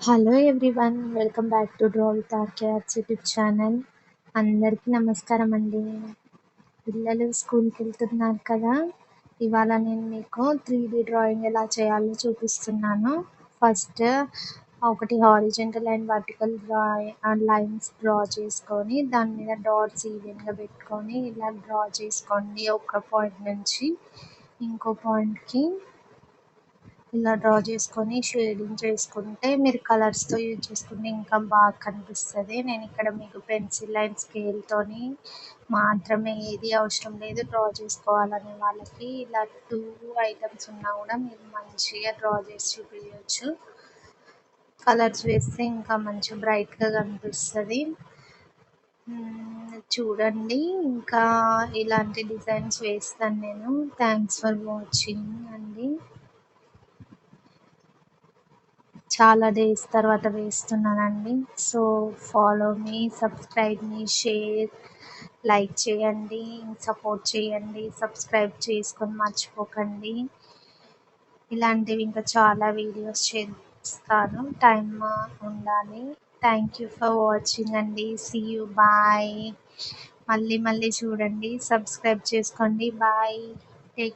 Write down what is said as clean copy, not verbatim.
Hello everyone, welcome back to draw with R K arts YouTube channel. అందరికీ నమస్కారం అండి. పిల్లలు స్కూల్కి వెళ్తున్నారు కదా. ఇవాళ నేను మీకు 3D డ్రాయింగ్ ఎలా చేయాలో చూపిస్తున్నాను. ఫస్ట్ ఒకటి horizontal and vertical lines draw చేసుకొని దాని మీద డాట్స్ ఈవెన్గా పెట్టుకొని ఇలా డ్రా చేసుకోండి. ఒక పాయింట్ నుంచి ఇంకో పాయింట్కి ఇలా డ్రా చేసుకొని షేడింగ్ చేసుకుంటే మీరు కలర్స్తో యూజ్ చేసుకుంటే ఇంకా బాగా కనిపిస్తుంది. నేను ఇక్కడ మీకు పెన్సిల్ అండ్ స్కేల్తోని మాత్రమే, ఏది అవసరం లేదు డ్రా చేసుకోవాలనే వాళ్ళకి ఇలా 2 ఐటమ్స్ ఉన్నా కూడా మీరు మంచిగా డ్రా చేసి చూపించవచ్చు. కలర్స్ వేస్తే ఇంకా మంచి బ్రైట్గా కనిపిస్తుంది. చూడండి, ఇంకా ఇలాంటి డిజైన్స్ వేస్తాను నేను. థ్యాంక్స్ ఫర్ వాచింగ్ అండి. చాలా డేస్ తర్వాత వేస్తున్నానండి. So follow me, subscribe me, share, like చేయండి, సపోర్ట్ చేయండి, సబ్స్క్రైబ్ చేసుకొని మర్చిపోకండి. ఇలాంటివి ఇంకా చాలా వీడియోస్ చేస్తాను, టైం ఉండాలి. థ్యాంక్ యూ ఫర్ వాచింగ్ అండి. See you, bye. మళ్ళీ చూడండి, సబ్స్క్రైబ్ చేసుకోండి. బాయ్.